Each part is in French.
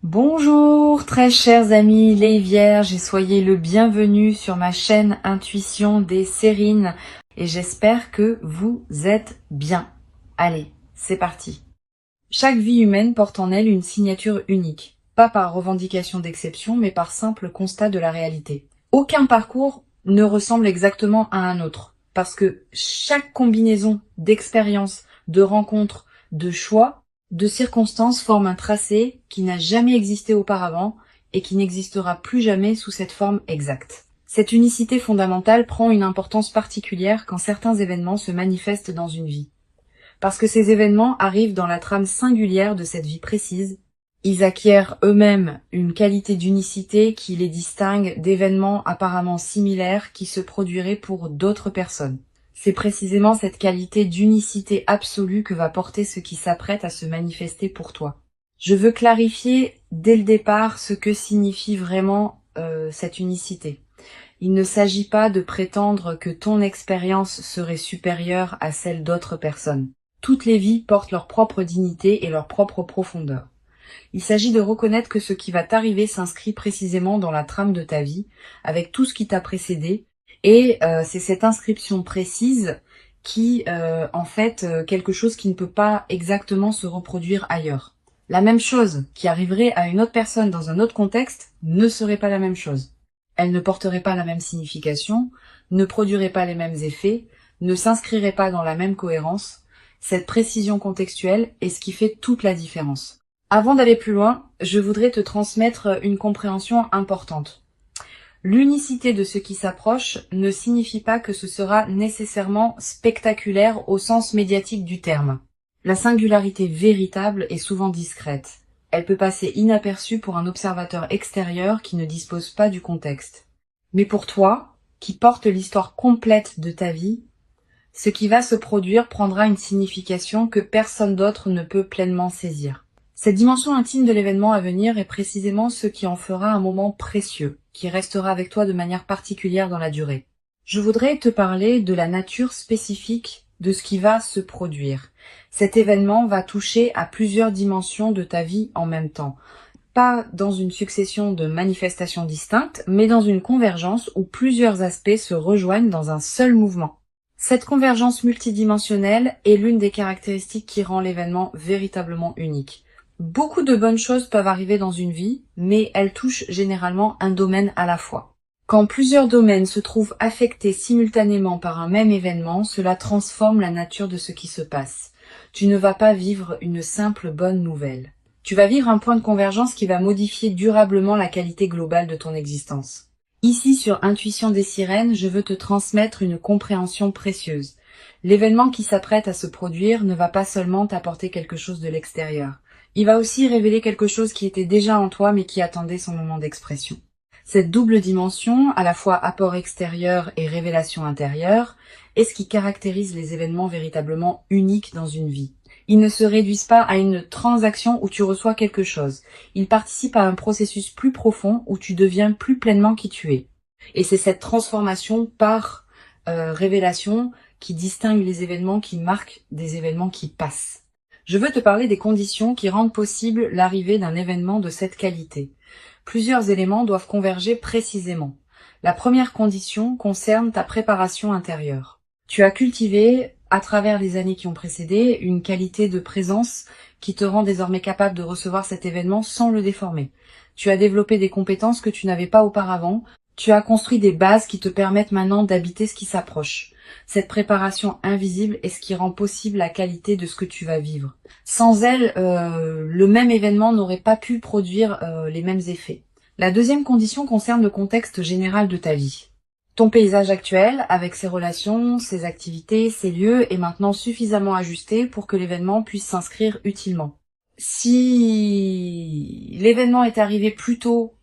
Bonjour très chers amis les vierges et soyez le bienvenu sur ma chaîne Intuition des Sérines et j'espère que vous êtes bien. Allez, c'est parti. Chaque vie humaine porte en elle une signature unique, pas par revendication d'exception mais par simple constat de la réalité. Aucun parcours ne ressemble exactement à un autre parce que chaque combinaison d'expériences, de rencontres, de choix, de circonstances forme un tracé qui n'a jamais existé auparavant et qui n'existera plus jamais sous cette forme exacte. Cette unicité fondamentale prend une importance particulière quand certains événements se manifestent dans une vie. Parce que ces événements arrivent dans la trame singulière de cette vie précise, ils acquièrent eux-mêmes une qualité d'unicité qui les distingue d'événements apparemment similaires qui se produiraient pour d'autres personnes. C'est précisément cette qualité d'unicité absolue que va porter ce qui s'apprête à se manifester pour toi. Je veux clarifier dès le départ ce que signifie vraiment cette unicité. Il ne s'agit pas de prétendre que ton expérience serait supérieure à celle d'autres personnes. Toutes les vies portent leur propre dignité et leur propre profondeur. Il s'agit de reconnaître que ce qui va t'arriver s'inscrit précisément dans la trame de ta vie, avec tout ce qui t'a précédé, et c'est cette inscription précise qui, quelque chose qui ne peut pas exactement se reproduire ailleurs. La même chose qui arriverait à une autre personne dans un autre contexte ne serait pas la même chose. Elle ne porterait pas la même signification, ne produirait pas les mêmes effets, ne s'inscrirait pas dans la même cohérence. Cette précision contextuelle est ce qui fait toute la différence. Avant d'aller plus loin, je voudrais te transmettre une compréhension importante. L'unicité de ce qui s'approche ne signifie pas que ce sera nécessairement spectaculaire au sens médiatique du terme. La singularité véritable est souvent discrète. Elle peut passer inaperçue pour un observateur extérieur qui ne dispose pas du contexte. Mais pour toi, qui porte l'histoire complète de ta vie, ce qui va se produire prendra une signification que personne d'autre ne peut pleinement saisir. Cette dimension intime de l'événement à venir est précisément ce qui en fera un moment précieux, qui restera avec toi de manière particulière dans la durée. Je voudrais te parler de la nature spécifique de ce qui va se produire. Cet événement va toucher à plusieurs dimensions de ta vie en même temps. Pas dans une succession de manifestations distinctes, mais dans une convergence où plusieurs aspects se rejoignent dans un seul mouvement. Cette convergence multidimensionnelle est l'une des caractéristiques qui rend l'événement véritablement unique. Beaucoup de bonnes choses peuvent arriver dans une vie, mais elles touchent généralement un domaine à la fois. Quand plusieurs domaines se trouvent affectés simultanément par un même événement, cela transforme la nature de ce qui se passe. Tu ne vas pas vivre une simple bonne nouvelle. Tu vas vivre un point de convergence qui va modifier durablement la qualité globale de ton existence. Ici, sur Intuition des Sirènes, je veux te transmettre une compréhension précieuse. L'événement qui s'apprête à se produire ne va pas seulement t'apporter quelque chose de l'extérieur. Il va aussi révéler quelque chose qui était déjà en toi mais qui attendait son moment d'expression. Cette double dimension, à la fois apport extérieur et révélation intérieure, est ce qui caractérise les événements véritablement uniques dans une vie. Ils ne se réduisent pas à une transaction où tu reçois quelque chose. Ils participent à un processus plus profond où tu deviens plus pleinement qui tu es. Et c'est cette transformation par révélation qui distingue les événements qui marquent des événements qui passent. Je veux te parler des conditions qui rendent possible l'arrivée d'un événement de cette qualité. Plusieurs éléments doivent converger précisément. La première condition concerne ta préparation intérieure. Tu as cultivé, à travers les années qui ont précédé, une qualité de présence qui te rend désormais capable de recevoir cet événement sans le déformer. Tu as développé des compétences que tu n'avais pas auparavant. Tu as construit des bases qui te permettent maintenant d'habiter ce qui s'approche. Cette préparation invisible est ce qui rend possible la qualité de ce que tu vas vivre. Sans elle, le même événement n'aurait pas pu produire les mêmes effets. La deuxième condition concerne le contexte général de ta vie. Ton paysage actuel, avec ses relations, ses activités, ses lieux, est maintenant suffisamment ajusté pour que l'événement puisse s'inscrire utilement. Si l'événement est arrivé plus tôt,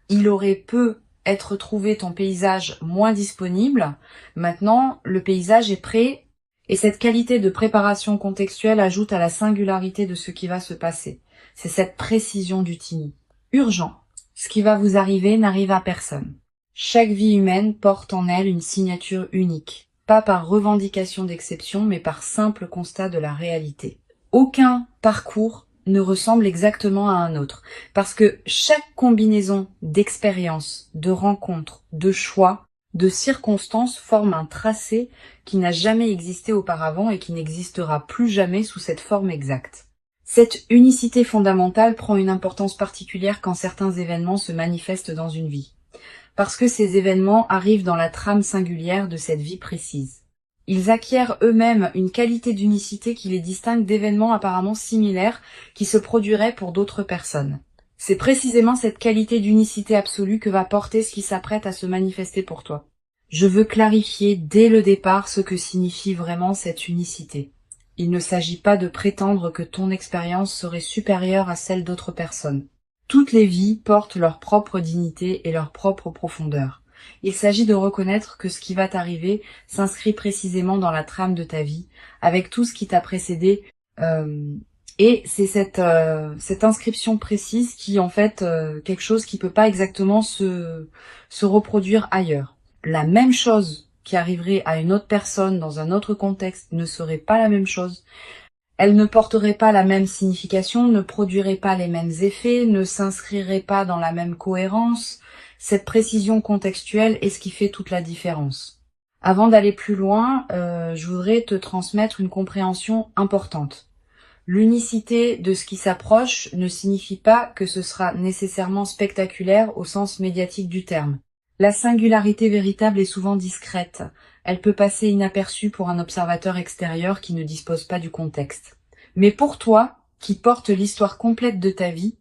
il aurait peu être trouvé ton paysage moins disponible. Maintenant, le paysage est prêt et cette qualité de préparation contextuelle ajoute à la singularité de ce qui va se passer. C'est cette précision du tini. Urgent. Ce qui va vous arriver n'arrive à personne. Chaque vie humaine porte en elle une signature unique, pas par revendication d'exception, mais par simple constat de la réalité. Aucun parcours ne ressemble exactement à un autre. Parce que chaque combinaison d'expériences, de rencontres, de choix, de circonstances forme un tracé qui n'a jamais existé auparavant et qui n'existera plus jamais sous cette forme exacte. Cette unicité fondamentale prend une importance particulière quand certains événements se manifestent dans une vie. Parce que ces événements arrivent dans la trame singulière de cette vie précise. Ils acquièrent eux-mêmes une qualité d'unicité qui les distingue d'événements apparemment similaires qui se produiraient pour d'autres personnes. C'est précisément cette qualité d'unicité absolue que va porter ce qui s'apprête à se manifester pour toi. Je veux clarifier dès le départ ce que signifie vraiment cette unicité. Il ne s'agit pas de prétendre que ton expérience serait supérieure à celle d'autres personnes. Toutes les vies portent leur propre dignité et leur propre profondeur. Il s'agit de reconnaître que ce qui va t'arriver s'inscrit précisément dans la trame de ta vie, avec tout ce qui t'a précédé, et c'est cette inscription précise qui en fait quelque chose qui peut pas exactement se reproduire ailleurs. La même chose qui arriverait à une autre personne dans un autre contexte ne serait pas la même chose. Elle ne porterait pas la même signification, ne produirait pas les mêmes effets, ne s'inscrirait pas dans la même cohérence. Cette précision contextuelle est ce qui fait toute la différence. Avant d'aller plus loin, je voudrais te transmettre une compréhension importante. L'unicité de ce qui s'approche ne signifie pas que ce sera nécessairement spectaculaire au sens médiatique du terme. La singularité véritable est souvent discrète. Elle peut passer inaperçue pour un observateur extérieur qui ne dispose pas du contexte. Mais pour toi, qui porte l'histoire complète de ta vie,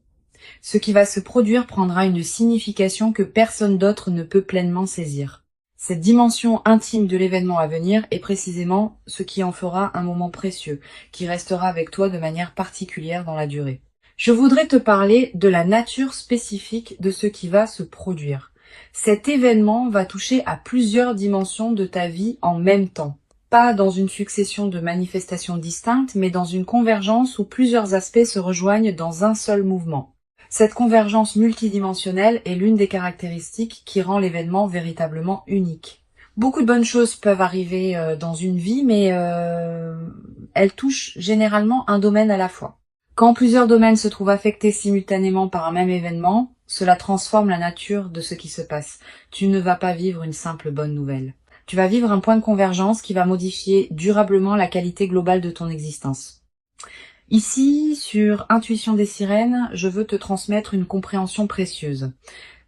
ce qui va se produire prendra une signification que personne d'autre ne peut pleinement saisir. Cette dimension intime de l'événement à venir est précisément ce qui en fera un moment précieux, qui restera avec toi de manière particulière dans la durée. Je voudrais te parler de la nature spécifique de ce qui va se produire. Cet événement va toucher à plusieurs dimensions de ta vie en même temps. Pas dans une succession de manifestations distinctes, mais dans une convergence où plusieurs aspects se rejoignent dans un seul mouvement. Cette convergence multidimensionnelle est l'une des caractéristiques qui rend l'événement véritablement unique. Beaucoup de bonnes choses peuvent arriver dans une vie, mais elles touchent généralement un domaine à la fois. Quand plusieurs domaines se trouvent affectés simultanément par un même événement, cela transforme la nature de ce qui se passe. Tu ne vas pas vivre une simple bonne nouvelle. Tu vas vivre un point de convergence qui va modifier durablement la qualité globale de ton existence. Ici, sur Intuition des sirènes, je veux te transmettre une compréhension précieuse.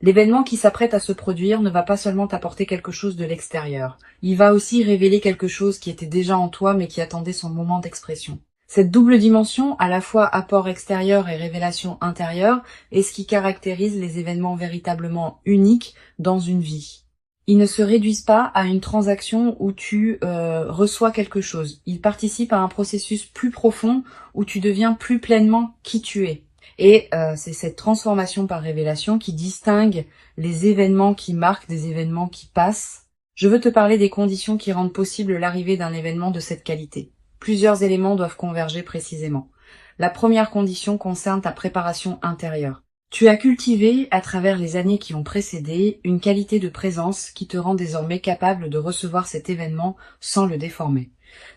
L'événement qui s'apprête à se produire ne va pas seulement t'apporter quelque chose de l'extérieur. Il va aussi révéler quelque chose qui était déjà en toi mais qui attendait son moment d'expression. Cette double dimension, à la fois apport extérieur et révélation intérieure, est ce qui caractérise les événements véritablement uniques dans une vie. Ils ne se réduisent pas à une transaction où tu reçois quelque chose. Ils participent à un processus plus profond où tu deviens plus pleinement qui tu es. Et c'est cette transformation par révélation qui distingue les événements qui marquent des événements qui passent. Je veux te parler des conditions qui rendent possible l'arrivée d'un événement de cette qualité. Plusieurs éléments doivent converger précisément. La première condition concerne ta préparation intérieure. Tu as cultivé, à travers les années qui ont précédé, une qualité de présence qui te rend désormais capable de recevoir cet événement sans le déformer.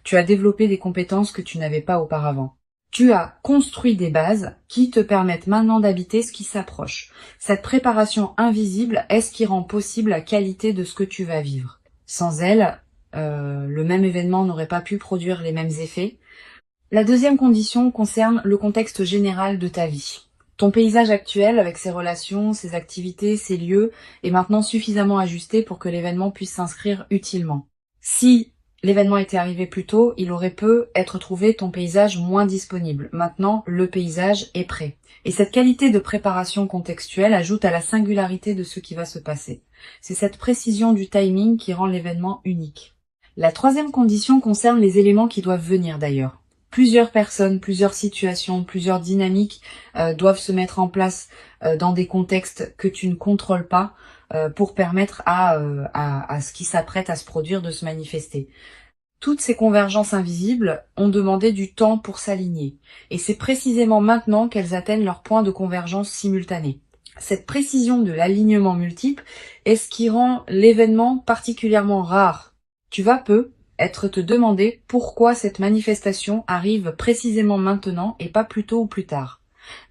Tu as développé des compétences que tu n'avais pas auparavant. Tu as construit des bases qui te permettent maintenant d'habiter ce qui s'approche. Cette préparation invisible est ce qui rend possible la qualité de ce que tu vas vivre. Sans elle, le même événement n'aurait pas pu produire les mêmes effets. La deuxième condition concerne le contexte général de ta vie. Ton paysage actuel, avec ses relations, ses activités, ses lieux, est maintenant suffisamment ajusté pour que l'événement puisse s'inscrire utilement. Si l'événement était arrivé plus tôt, il aurait pu être trouvé ton paysage moins disponible. Maintenant, le paysage est prêt. Et cette qualité de préparation contextuelle ajoute à la singularité de ce qui va se passer. C'est cette précision du timing qui rend l'événement unique. La troisième condition concerne les éléments qui doivent venir d'ailleurs. Plusieurs personnes, plusieurs situations, plusieurs dynamiques doivent se mettre en place dans des contextes que tu ne contrôles pas pour permettre à ce qui s'apprête à se produire de se manifester. Toutes ces convergences invisibles ont demandé du temps pour s'aligner. Et c'est précisément maintenant qu'elles atteignent leur point de convergence simultané. Cette précision de l'alignement multiple est ce qui rend l'événement particulièrement rare. Tu vas peu, être te demander pourquoi cette manifestation arrive précisément maintenant et pas plus tôt ou plus tard.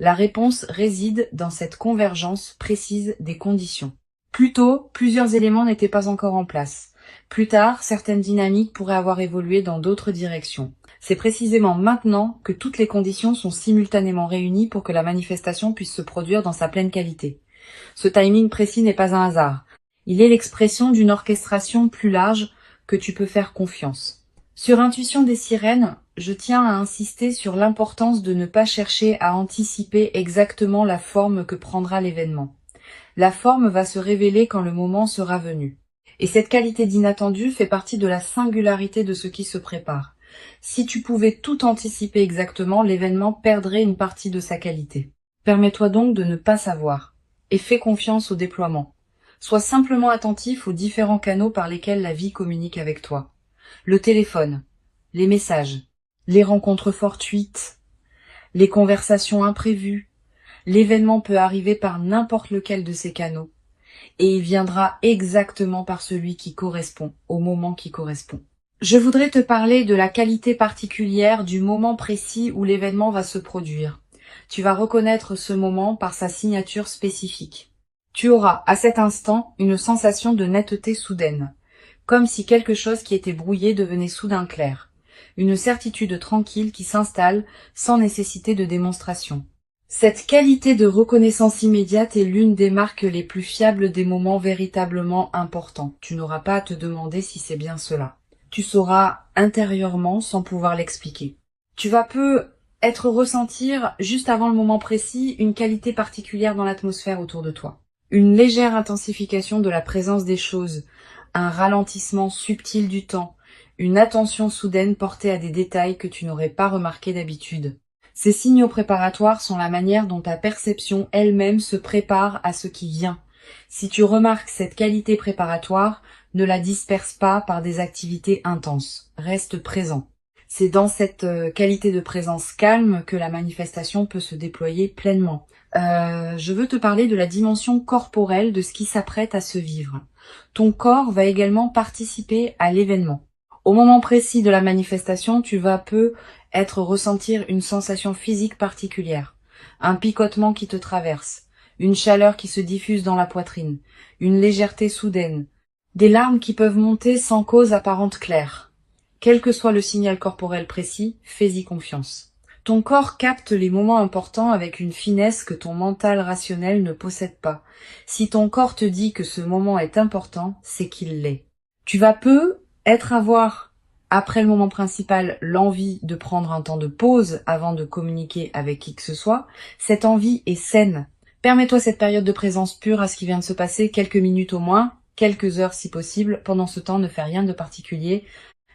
La réponse réside dans cette convergence précise des conditions. Plus tôt, plusieurs éléments n'étaient pas encore en place. Plus tard, certaines dynamiques pourraient avoir évolué dans d'autres directions. C'est précisément maintenant que toutes les conditions sont simultanément réunies pour que la manifestation puisse se produire dans sa pleine qualité. Ce timing précis n'est pas un hasard. Il est l'expression d'une orchestration plus large que tu peux faire confiance. Sur Intuition des sirènes, je tiens à insister sur l'importance de ne pas chercher à anticiper exactement la forme que prendra l'événement. La forme va se révéler quand le moment sera venu. Et cette qualité d'inattendu fait partie de la singularité de ce qui se prépare. Si tu pouvais tout anticiper exactement, l'événement perdrait une partie de sa qualité. Permets-toi donc de ne pas savoir. Et fais confiance au déploiement. Sois simplement attentif aux différents canaux par lesquels la vie communique avec toi. Le téléphone, les messages, les rencontres fortuites, les conversations imprévues. L'événement peut arriver par n'importe lequel de ces canaux. Et il viendra exactement par celui qui correspond, au moment qui correspond. Je voudrais te parler de la qualité particulière du moment précis où l'événement va se produire. Tu vas reconnaître ce moment par sa signature spécifique. Tu auras, à cet instant, une sensation de netteté soudaine, comme si quelque chose qui était brouillé devenait soudain clair. Une certitude tranquille qui s'installe sans nécessité de démonstration. Cette qualité de reconnaissance immédiate est l'une des marques les plus fiables des moments véritablement importants. Tu n'auras pas à te demander si c'est bien cela. Tu sauras intérieurement sans pouvoir l'expliquer. Tu vas ressentir, juste avant le moment précis, une qualité particulière dans l'atmosphère autour de toi. Une légère intensification de la présence des choses, un ralentissement subtil du temps, une attention soudaine portée à des détails que tu n'aurais pas remarqués d'habitude. Ces signaux préparatoires sont la manière dont ta perception elle-même se prépare à ce qui vient. Si tu remarques cette qualité préparatoire, ne la disperse pas par des activités intenses. Reste présent. C'est dans cette qualité de présence calme que la manifestation peut se déployer pleinement. Je veux te parler de la dimension corporelle de ce qui s'apprête à se vivre. Ton corps va également participer à l'événement. Au moment précis de la manifestation, tu vas ressentir une sensation physique particulière, un picotement qui te traverse, une chaleur qui se diffuse dans la poitrine, une légèreté soudaine, des larmes qui peuvent monter sans cause apparente claire. Quel que soit le signal corporel précis, fais-y confiance. Ton corps capte les moments importants avec une finesse que ton mental rationnel ne possède pas. Si ton corps te dit que ce moment est important, c'est qu'il l'est. Tu vas avoir, après le moment principal, l'envie de prendre un temps de pause avant de communiquer avec qui que ce soit. Cette envie est saine. Permets-toi cette période de présence pure à ce qui vient de se passer, quelques minutes au moins, quelques heures si possible. Pendant ce temps, ne fais rien de particulier.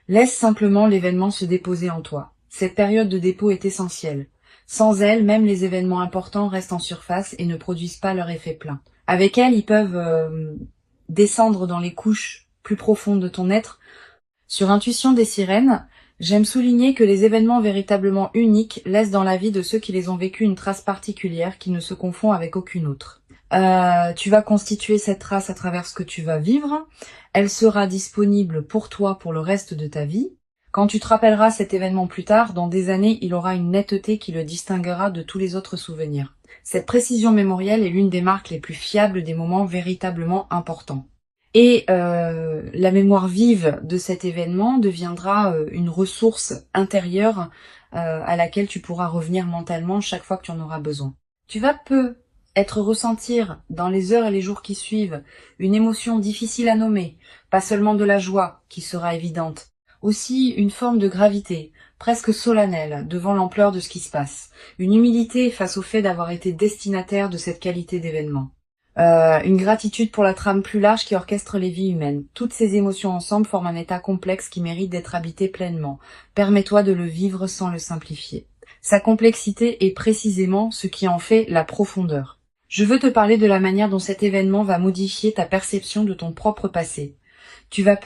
Laisse simplement l'événement se déposer en toi. Cette période de dépôt est essentielle. Sans elle, même les événements importants restent en surface et ne produisent pas leur effet plein. Avec elle, ils peuvent descendre dans les couches plus profondes de ton être. Sur Intuition des sirènes, j'aime souligner que les événements véritablement uniques laissent dans la vie de ceux qui les ont vécus une trace particulière qui ne se confond avec aucune autre. Tu vas constituer cette trace à travers ce que tu vas vivre. Elle sera disponible pour toi pour le reste de ta vie. Quand tu te rappelleras cet événement plus tard, dans des années, il aura une netteté qui le distinguera de tous les autres souvenirs. Cette précision mémorielle est l'une des marques les plus fiables des moments véritablement importants. Et la mémoire vive de cet événement deviendra une ressource intérieure à laquelle tu pourras revenir mentalement chaque fois que tu en auras besoin. Tu vas ressentir dans les heures et les jours qui suivent une émotion difficile à nommer, pas seulement de la joie qui sera évidente, aussi une forme de gravité, presque solennelle, devant l'ampleur de ce qui se passe, une humilité face au fait d'avoir été destinataire de cette qualité d'événement. Une gratitude pour la trame plus large qui orchestre les vies humaines. Toutes ces émotions ensemble forment un état complexe qui mérite d'être habité pleinement. Permets-toi de le vivre sans le simplifier. Sa complexité est précisément ce qui en fait la profondeur. Je veux te parler de la manière dont cet événement va modifier ta perception de ton propre passé. Tu vas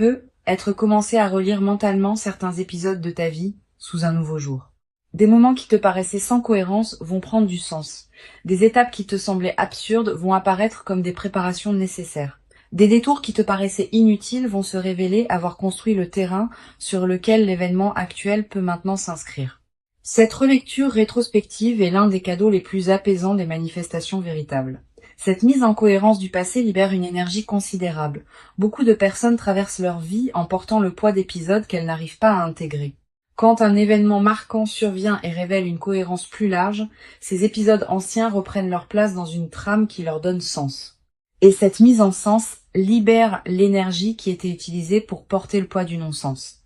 commencé à relire mentalement certains épisodes de ta vie sous un nouveau jour. Des moments qui te paraissaient sans cohérence vont prendre du sens. Des étapes qui te semblaient absurdes vont apparaître comme des préparations nécessaires. Des détours qui te paraissaient inutiles vont se révéler avoir construit le terrain sur lequel l'événement actuel peut maintenant s'inscrire. Cette relecture rétrospective est l'un des cadeaux les plus apaisants des manifestations véritables. Cette mise en cohérence du passé libère une énergie considérable. Beaucoup de personnes traversent leur vie en portant le poids d'épisodes qu'elles n'arrivent pas à intégrer. Quand un événement marquant survient et révèle une cohérence plus large, ces épisodes anciens reprennent leur place dans une trame qui leur donne sens. Et cette mise en sens libère l'énergie qui était utilisée pour porter le poids du non-sens.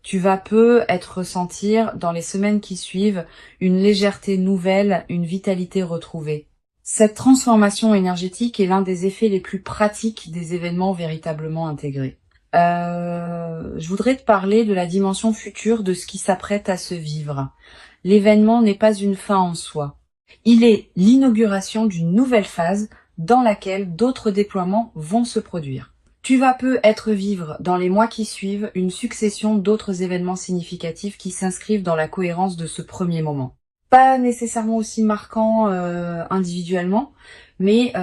Tu vas peu être ressentir, dans les semaines qui suivent, une légèreté nouvelle, une vitalité retrouvée. Cette transformation énergétique est l'un des effets les plus pratiques des événements véritablement intégrés. Je voudrais te parler de la dimension future de ce qui s'apprête à se vivre. L'événement n'est pas une fin en soi. Il est l'inauguration d'une nouvelle phase dans laquelle d'autres déploiements vont se produire. Tu vas peu être vivre dans les mois qui suivent une succession d'autres événements significatifs qui s'inscrivent dans la cohérence de ce premier moment. Pas nécessairement aussi marquants individuellement, mais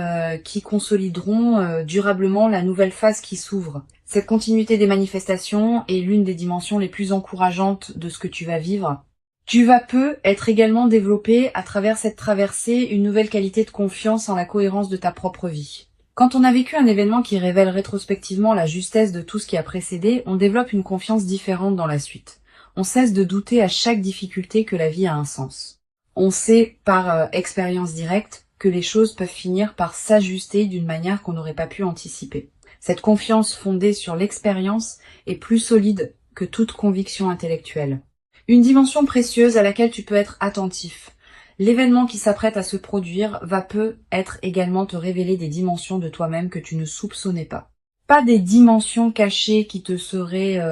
qui consolideront durablement la nouvelle phase qui s'ouvre. Cette continuité des manifestations est l'une des dimensions les plus encourageantes de ce que tu vas vivre. Tu vas peu être également développé à travers cette traversée une nouvelle qualité de confiance en la cohérence de ta propre vie. Quand on a vécu un événement qui révèle rétrospectivement la justesse de tout ce qui a précédé, on développe une confiance différente dans la suite. On cesse de douter à chaque difficulté que la vie a un sens. On sait par expérience directe que les choses peuvent finir par s'ajuster d'une manière qu'on n'aurait pas pu anticiper. Cette confiance fondée sur l'expérience est plus solide que toute conviction intellectuelle. Une dimension précieuse à laquelle tu peux être attentif. L'événement qui s'apprête à se produire va peut-être également te révéler des dimensions de toi-même que tu ne soupçonnais pas. Pas des dimensions cachées qui te seraient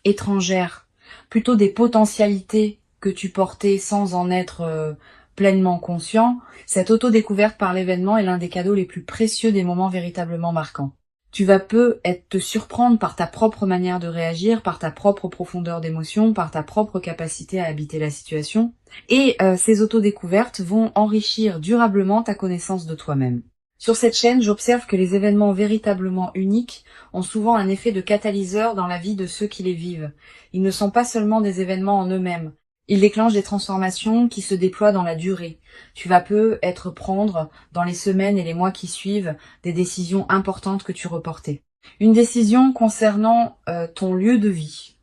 étrangères, plutôt des potentialités que tu portais sans en être pleinement conscient. Cette auto-découverte par l'événement est l'un des cadeaux les plus précieux des moments véritablement marquants. Tu vas peut-être te surprendre par ta propre manière de réagir, par ta propre profondeur d'émotion, par ta propre capacité à habiter la situation. Et ces autodécouvertes vont enrichir durablement ta connaissance de toi-même. Sur cette chaîne, j'observe que les événements véritablement uniques ont souvent un effet de catalyseur dans la vie de ceux qui les vivent. Ils ne sont pas seulement des événements en eux-mêmes. Ils déclenchent des transformations qui se déploient dans la durée. Tu vas peut-être prendre, dans les semaines et les mois qui suivent, des décisions importantes que tu reportais. Une décision concernant ton lieu de vie.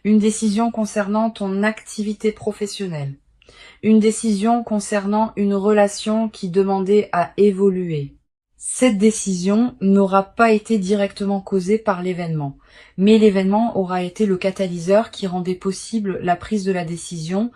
Une décision concernant ton activité professionnelle. Une décision concernant une relation qui demandait à évoluer. Cette décision n'aura pas été directement causée par l'événement, mais l'événement aura été le catalyseur qui rendait possible la prise de la décision.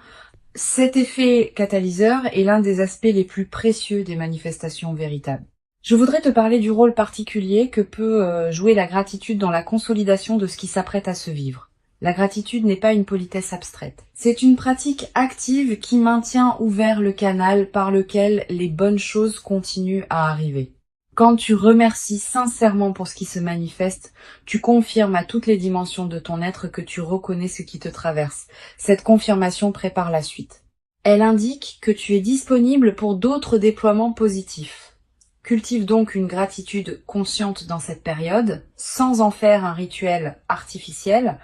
Cet effet catalyseur est l'un des aspects les plus précieux des manifestations véritables. Je voudrais te parler du rôle particulier que peut jouer la gratitude dans la consolidation de ce qui s'apprête à se vivre. La gratitude n'est pas une politesse abstraite. C'est une pratique active qui maintient ouvert le canal par lequel les bonnes choses continuent à arriver. Quand tu remercies sincèrement pour ce qui se manifeste, tu confirmes à toutes les dimensions de ton être que tu reconnais ce qui te traverse. Cette confirmation prépare la suite. Elle indique que tu es disponible pour d'autres déploiements positifs. Cultive donc une gratitude consciente dans cette période, sans en faire un rituel artificiel.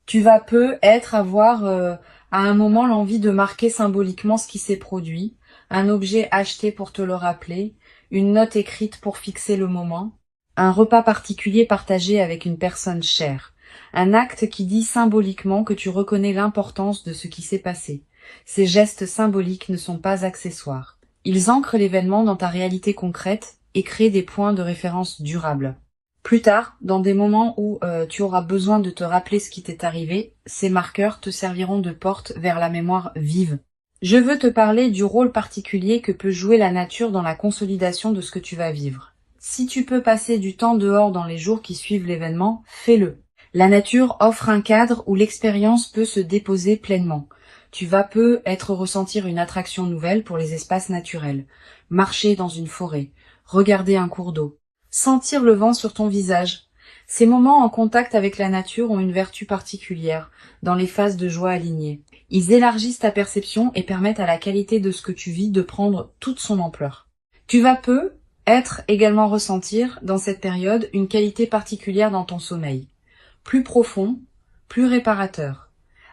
Tu vas peut-être avoir à un moment l'envie de marquer symboliquement ce qui s'est produit, un objet acheté pour te le rappeler, une note écrite pour fixer le moment, un repas particulier partagé avec une personne chère, un acte qui dit symboliquement que tu reconnais l'importance de ce qui s'est passé. Ces gestes symboliques ne sont pas accessoires. Ils ancrent l'événement dans ta réalité concrète et créent des points de référence durables. Plus tard, dans des moments où tu auras besoin de te rappeler ce qui t'est arrivé, ces marqueurs te serviront de porte vers la mémoire vive. Je veux te parler du rôle particulier que peut jouer la nature dans la consolidation de ce que tu vas vivre. Si tu peux passer du temps dehors dans les jours qui suivent l'événement, fais-le. La nature offre un cadre où l'expérience peut se déposer pleinement. Tu vas peut-être ressentir une attraction nouvelle pour les espaces naturels. Marcher dans une forêt, regarder un cours d'eau, sentir le vent sur ton visage. Ces moments en contact avec la nature ont une vertu particulière, dans les phases de joie alignées. Ils élargissent ta perception et permettent à la qualité de ce que tu vis de prendre toute son ampleur. Tu vas être également ressentir dans cette période une qualité particulière dans ton sommeil, plus profond, plus réparateur,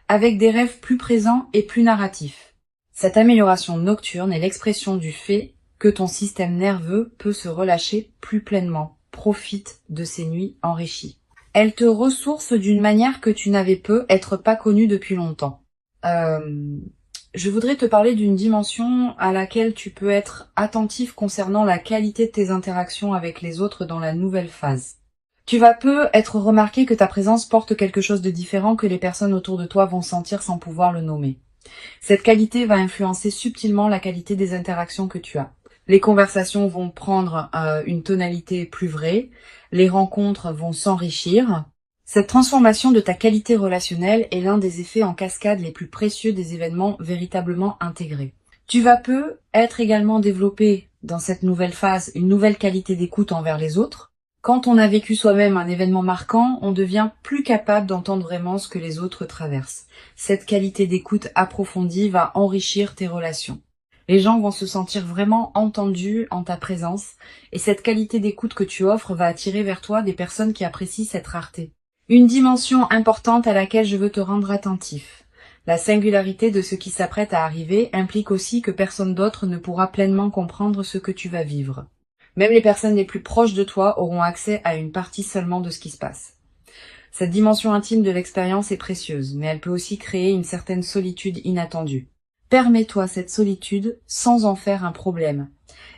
avec des rêves plus présents et plus narratifs. Cette amélioration nocturne est l'expression du fait que ton système nerveux peut se relâcher plus pleinement, profite de ces nuits enrichies. Elle te ressource d'une manière que tu n'avais peut-être pas connue depuis longtemps. Je voudrais te parler d'une dimension à laquelle tu peux être attentif concernant la qualité de tes interactions avec les autres dans la nouvelle phase. Tu vas être remarqué que ta présence porte quelque chose de différent que les personnes autour de toi vont sentir sans pouvoir le nommer. Cette qualité va influencer subtilement la qualité des interactions que tu as. Les conversations vont prendre une tonalité plus vraie, les rencontres vont s'enrichir. Cette transformation de ta qualité relationnelle est l'un des effets en cascade les plus précieux des événements véritablement intégrés. Tu vas être également développé dans cette nouvelle phase une nouvelle qualité d'écoute envers les autres. Quand on a vécu soi-même un événement marquant, on devient plus capable d'entendre vraiment ce que les autres traversent. Cette qualité d'écoute approfondie va enrichir tes relations. Les gens vont se sentir vraiment entendus en ta présence, et cette qualité d'écoute que tu offres va attirer vers toi des personnes qui apprécient cette rareté. Une dimension importante à laquelle je veux te rendre attentif. La singularité de ce qui s'apprête à arriver implique aussi que personne d'autre ne pourra pleinement comprendre ce que tu vas vivre. Même les personnes les plus proches de toi auront accès à une partie seulement de ce qui se passe. Cette dimension intime de l'expérience est précieuse, mais elle peut aussi créer une certaine solitude inattendue. Permets-toi cette solitude sans en faire un problème.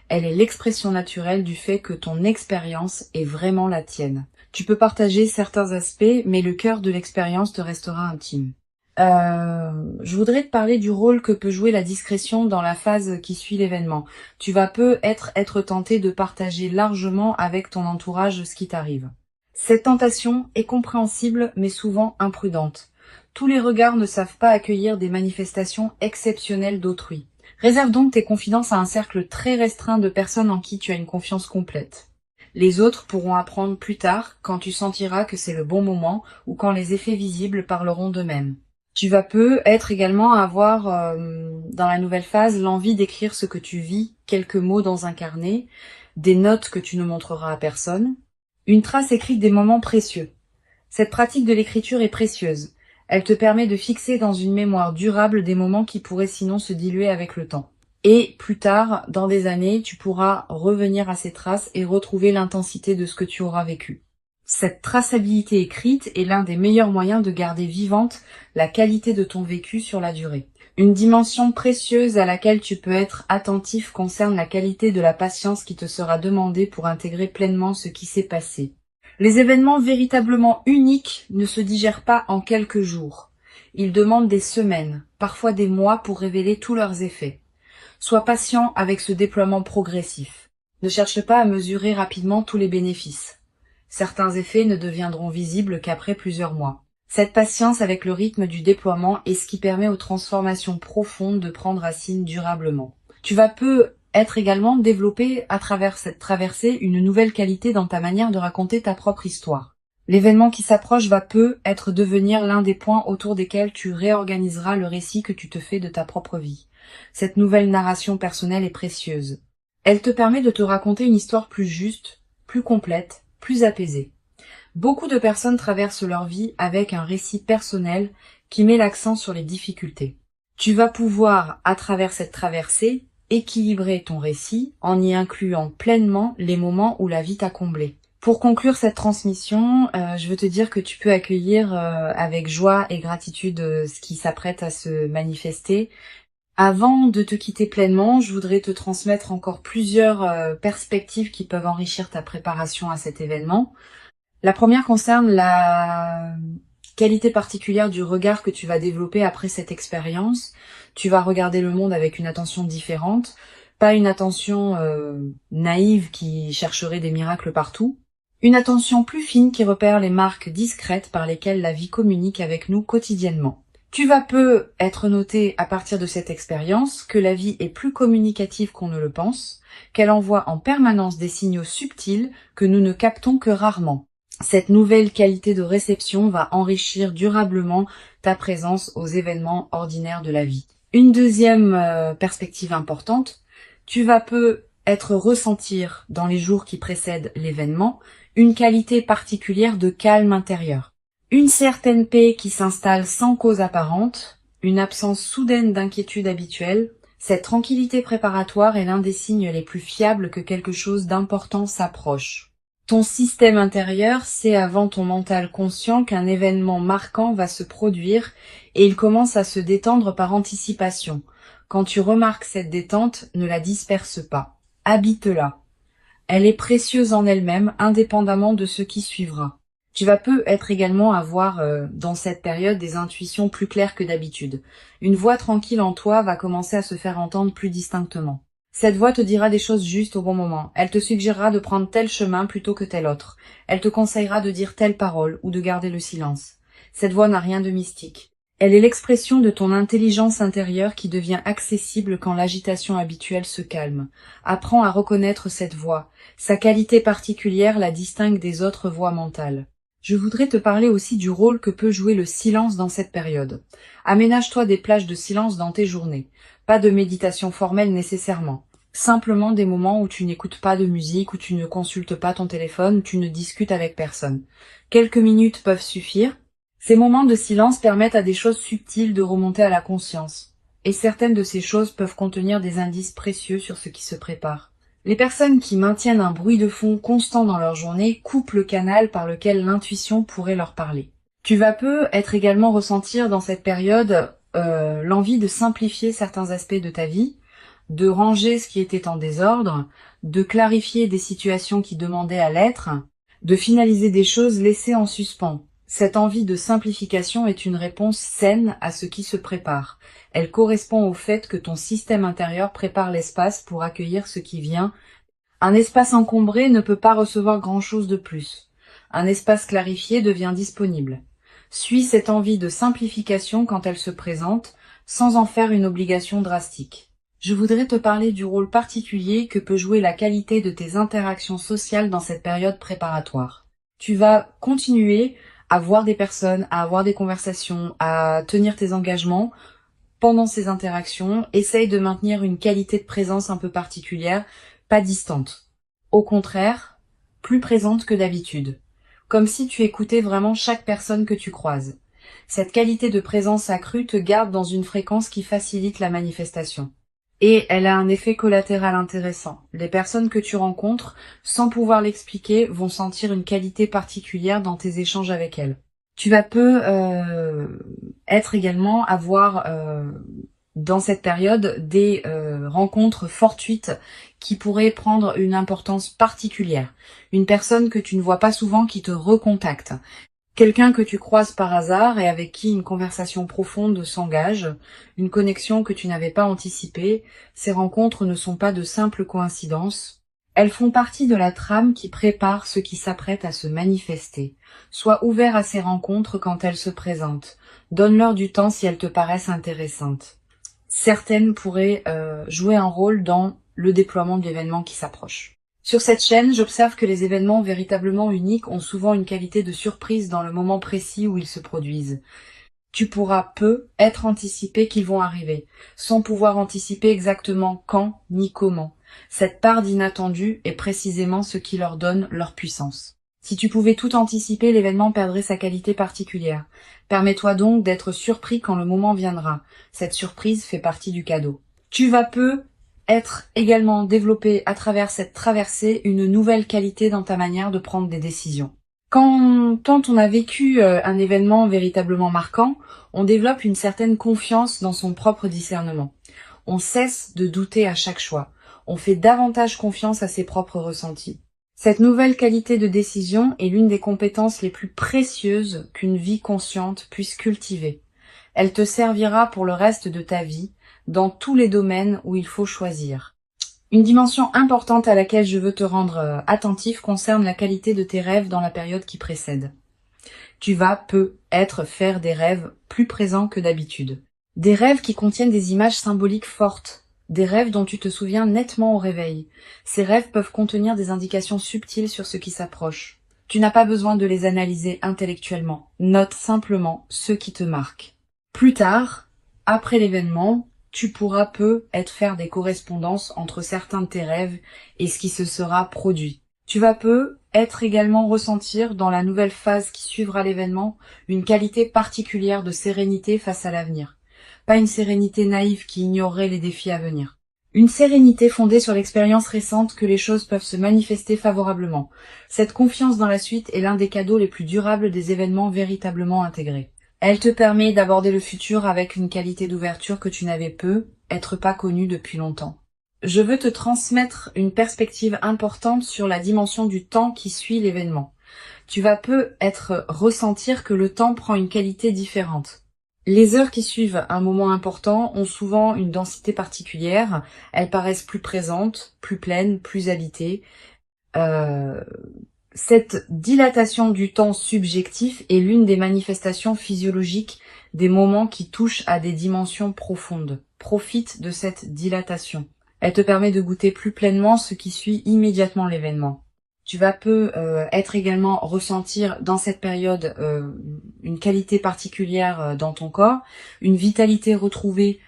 Elle est l'expression naturelle du fait que ton expérience est vraiment la tienne. Tu peux partager certains aspects, mais le cœur de l'expérience te restera intime. Je voudrais te parler du rôle que peut jouer la discrétion dans la phase qui suit l'événement. Tu vas être tenté de partager largement avec ton entourage ce qui t'arrive. Cette tentation est compréhensible mais souvent imprudente. Tous les regards ne savent pas accueillir des manifestations exceptionnelles d'autrui. Réserve donc tes confidences à un cercle très restreint de personnes en qui tu as une confiance complète. Les autres pourront apprendre plus tard quand tu sentiras que c'est le bon moment ou quand les effets visibles parleront d'eux-mêmes. Tu vas être également avoir dans la nouvelle phase l'envie d'écrire ce que tu vis, quelques mots dans un carnet, des notes que tu ne montreras à personne, une trace écrite des moments précieux. Cette pratique de l'écriture est précieuse. Elle te permet de fixer dans une mémoire durable des moments qui pourraient sinon se diluer avec le temps. Et plus tard, dans des années, tu pourras revenir à ces traces et retrouver l'intensité de ce que tu auras vécu. Cette traçabilité écrite est l'un des meilleurs moyens de garder vivante la qualité de ton vécu sur la durée. Une dimension précieuse à laquelle tu peux être attentif concerne la qualité de la patience qui te sera demandée pour intégrer pleinement ce qui s'est passé. Les événements véritablement uniques ne se digèrent pas en quelques jours. Ils demandent des semaines, parfois des mois pour révéler tous leurs effets. Sois patient avec ce déploiement progressif. Ne cherche pas à mesurer rapidement tous les bénéfices. Certains effets ne deviendront visibles qu'après plusieurs mois. Cette patience avec le rythme du déploiement est ce qui permet aux transformations profondes de prendre racine durablement. Tu vas être également développé à travers cette traversée une nouvelle qualité dans ta manière de raconter ta propre histoire. L'événement qui s'approche va être devenir l'un des points autour desquels tu réorganiseras le récit que tu te fais de ta propre vie. Cette nouvelle narration personnelle est précieuse. Elle te permet de te raconter une histoire plus juste, plus complète, plus apaisée. Beaucoup de personnes traversent leur vie avec un récit personnel qui met l'accent sur les difficultés. Tu vas pouvoir, à travers cette traversée, équilibrer ton récit en y incluant pleinement les moments où la vie t'a comblé. Pour conclure cette transmission, je veux te dire que tu peux accueillir avec joie et gratitude ce qui s'apprête à se manifester. Avant de te quitter pleinement, je voudrais te transmettre encore plusieurs perspectives qui peuvent enrichir ta préparation à cet événement. La première concerne la qualité particulière du regard que tu vas développer après cette expérience. Tu vas regarder le monde avec une attention différente, pas une attention naïve qui chercherait des miracles partout, une attention plus fine qui repère les marques discrètes par lesquelles la vie communique avec nous quotidiennement. Tu vas être noté à partir de cette expérience que la vie est plus communicative qu'on ne le pense, qu'elle envoie en permanence des signaux subtils que nous ne captons que rarement. Cette nouvelle qualité de réception va enrichir durablement ta présence aux événements ordinaires de la vie. Une deuxième perspective importante, tu vas être ressentir, dans les jours qui précèdent l'événement, une qualité particulière de calme intérieur. Une certaine paix qui s'installe sans cause apparente, une absence soudaine d'inquiétude habituelle. Cette tranquillité préparatoire est l'un des signes les plus fiables que quelque chose d'important s'approche. Ton système intérieur sait avant ton mental conscient qu'un événement marquant va se produire et il commence à se détendre par anticipation. Quand tu remarques cette détente, ne la disperse pas. Habite-la. Elle est précieuse en elle-même, indépendamment de ce qui suivra. Tu vas peut-être également avoir dans cette période des intuitions plus claires que d'habitude. Une voix tranquille en toi va commencer à se faire entendre plus distinctement. Cette voix te dira des choses justes au bon moment. Elle te suggérera de prendre tel chemin plutôt que tel autre. Elle te conseillera de dire telle parole ou de garder le silence. Cette voix n'a rien de mystique. Elle est l'expression de ton intelligence intérieure qui devient accessible quand l'agitation habituelle se calme. Apprends à reconnaître cette voix. Sa qualité particulière la distingue des autres voix mentales. Je voudrais te parler aussi du rôle que peut jouer le silence dans cette période. Aménage-toi des plages de silence dans tes journées. Pas de méditation formelle nécessairement. Simplement des moments où tu n'écoutes pas de musique, où tu ne consultes pas ton téléphone, où tu ne discutes avec personne. Quelques minutes peuvent suffire. Ces moments de silence permettent à des choses subtiles de remonter à la conscience. Et certaines de ces choses peuvent contenir des indices précieux sur ce qui se prépare. Les personnes qui maintiennent un bruit de fond constant dans leur journée coupent le canal par lequel l'intuition pourrait leur parler. Tu vas peut-être également ressentir dans cette période l'envie de simplifier certains aspects de ta vie, de ranger ce qui était en désordre, de clarifier des situations qui demandaient à l'être, de finaliser des choses laissées en suspens. Cette envie de simplification est une réponse saine à ce qui se prépare. Elle correspond au fait que ton système intérieur prépare l'espace pour accueillir ce qui vient. Un espace encombré ne peut pas recevoir grand-chose de plus. Un espace clarifié devient disponible. Suis cette envie de simplification quand elle se présente, sans en faire une obligation drastique. Je voudrais te parler du rôle particulier que peut jouer la qualité de tes interactions sociales dans cette période préparatoire. Tu vas continuer à voir des personnes, à avoir des conversations, à tenir tes engagements. Pendant ces interactions, essaye de maintenir une qualité de présence un peu particulière, pas distante. Au contraire, plus présente que d'habitude. Comme si tu écoutais vraiment chaque personne que tu croises. Cette qualité de présence accrue te garde dans une fréquence qui facilite la manifestation. Et elle a un effet collatéral intéressant. Les personnes que tu rencontres, sans pouvoir l'expliquer, vont sentir une qualité particulière dans tes échanges avec elles. Tu vas être également avoir dans cette période des rencontres fortuites qui pourraient prendre une importance particulière. Une personne que tu ne vois pas souvent qui te recontacte. Quelqu'un que tu croises par hasard et avec qui une conversation profonde s'engage, une connexion que tu n'avais pas anticipée. Ces rencontres ne sont pas de simples coïncidences. Elles font partie de la trame qui prépare ce qui s'apprête à se manifester. Sois ouvert à ces rencontres quand elles se présentent. Donne-leur du temps si elles te paraissent intéressantes. Certaines pourraient jouer un rôle dans le déploiement de l'événement qui s'approche. Sur cette chaîne, j'observe que les événements véritablement uniques ont souvent une qualité de surprise dans le moment précis où ils se produisent. Tu pourras être anticipé qu'ils vont arriver, sans pouvoir anticiper exactement quand ni comment. Cette part d'inattendu est précisément ce qui leur donne leur puissance. Si tu pouvais tout anticiper, l'événement perdrait sa qualité particulière. Permets-toi donc d'être surpris quand le moment viendra. Cette surprise fait partie du cadeau. Tu vas être également développé à travers cette traversée une nouvelle qualité dans ta manière de prendre des décisions. Quand on a vécu un événement véritablement marquant, on développe une certaine confiance dans son propre discernement. On cesse de douter à chaque choix. On fait davantage confiance à ses propres ressentis. Cette nouvelle qualité de décision est l'une des compétences les plus précieuses qu'une vie consciente puisse cultiver. Elle te servira pour le reste de ta vie, dans tous les domaines où il faut choisir. Une dimension importante à laquelle je veux te rendre attentif concerne la qualité de tes rêves dans la période qui précède. Tu vas peut-être faire des rêves plus présents que d'habitude. Des rêves qui contiennent des images symboliques fortes. Des rêves dont tu te souviens nettement au réveil. Ces rêves peuvent contenir des indications subtiles sur ce qui s'approche. Tu n'as pas besoin de les analyser intellectuellement. Note simplement ce qui te marque. Plus tard, après l'événement, tu pourras peut-être faire des correspondances entre certains de tes rêves et ce qui se sera produit. Tu vas peut-être également ressentir dans la nouvelle phase qui suivra l'événement une qualité particulière de sérénité face à l'avenir. Pas une sérénité naïve qui ignorerait les défis à venir. Une sérénité fondée sur l'expérience récente que les choses peuvent se manifester favorablement. Cette confiance dans la suite est l'un des cadeaux les plus durables des événements véritablement intégrés. Elle te permet d'aborder le futur avec une qualité d'ouverture que tu n'avais peut-être pas connue depuis longtemps. Je veux te transmettre une perspective importante sur la dimension du temps qui suit l'événement. Tu vas peut-être ressentir que le temps prend une qualité différente. Les heures qui suivent un moment important ont souvent une densité particulière, elles paraissent plus présentes, plus pleines, plus habitées. Cette dilatation du temps subjectif est l'une des manifestations physiologiques des moments qui touchent à des dimensions profondes. Profite de cette dilatation. Elle te permet de goûter plus pleinement ce qui suit immédiatement l'événement. Tu vas être également ressentir dans cette période une qualité particulière dans ton corps, une vitalité retrouvée,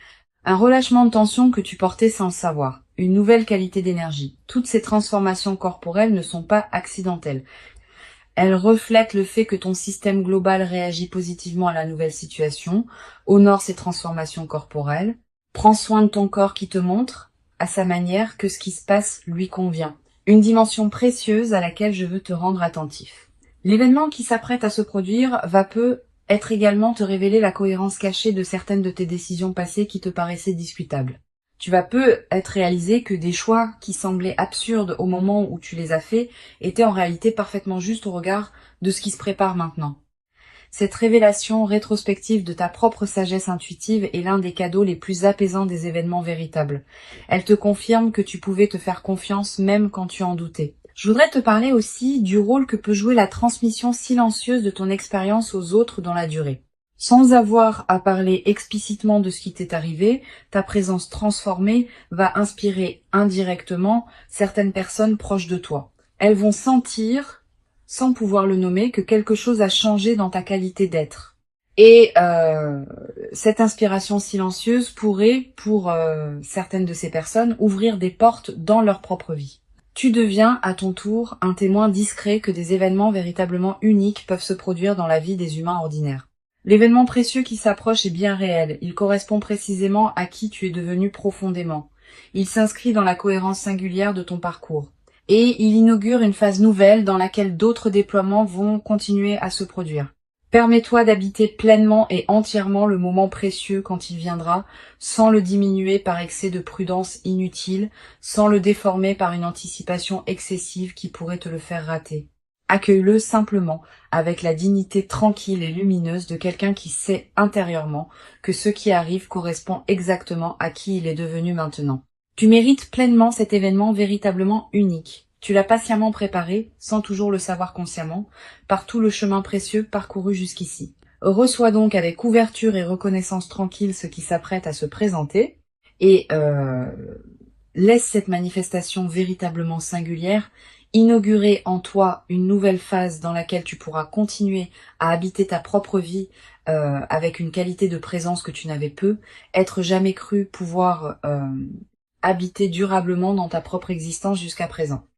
un relâchement de tension que tu portais sans le savoir, une nouvelle qualité d'énergie. Toutes ces transformations corporelles ne sont pas accidentelles. Elles reflètent le fait que ton système global réagit positivement à la nouvelle situation, honore ces transformations corporelles, prends soin de ton corps qui te montre, à sa manière, que ce qui se passe lui convient. Une dimension précieuse à laquelle je veux te rendre attentif. L'événement qui s'apprête à se produire va peut-être également te révéler la cohérence cachée de certaines de tes décisions passées qui te paraissaient discutables. Tu vas peut-être réaliser que des choix qui semblaient absurdes au moment où tu les as faits étaient en réalité parfaitement justes au regard de ce qui se prépare maintenant. Cette révélation rétrospective de ta propre sagesse intuitive est l'un des cadeaux les plus apaisants des événements véritables. Elle te confirme que tu pouvais te faire confiance même quand tu en doutais. Je voudrais te parler aussi du rôle que peut jouer la transmission silencieuse de ton expérience aux autres dans la durée. Sans avoir à parler explicitement de ce qui t'est arrivé, ta présence transformée va inspirer indirectement certaines personnes proches de toi. Elles vont sentir, sans pouvoir le nommer, que quelque chose a changé dans ta qualité d'être. Et cette inspiration silencieuse pourrait, pour certaines de ces personnes, ouvrir des portes dans leur propre vie. Tu deviens, à ton tour, un témoin discret que des événements véritablement uniques peuvent se produire dans la vie des humains ordinaires. L'événement précieux qui s'approche est bien réel, il correspond précisément à qui tu es devenu profondément. Il s'inscrit dans la cohérence singulière de ton parcours. Et il inaugure une phase nouvelle dans laquelle d'autres déploiements vont continuer à se produire. Permets-toi d'habiter pleinement et entièrement le moment précieux quand il viendra, sans le diminuer par excès de prudence inutile, sans le déformer par une anticipation excessive qui pourrait te le faire rater. Accueille-le simplement, avec la dignité tranquille et lumineuse de quelqu'un qui sait intérieurement que ce qui arrive correspond exactement à qui il est devenu maintenant. Tu mérites pleinement cet événement véritablement unique. Tu l'as patiemment préparé, sans toujours le savoir consciemment, par tout le chemin précieux parcouru jusqu'ici. Reçois donc avec ouverture et reconnaissance tranquille ce qui s'apprête à se présenter, et laisse cette manifestation véritablement singulière inaugurer en toi une nouvelle phase dans laquelle tu pourras continuer à habiter ta propre vie avec une qualité de présence que tu n'avais être jamais cru pouvoir habiter durablement dans ta propre existence jusqu'à présent.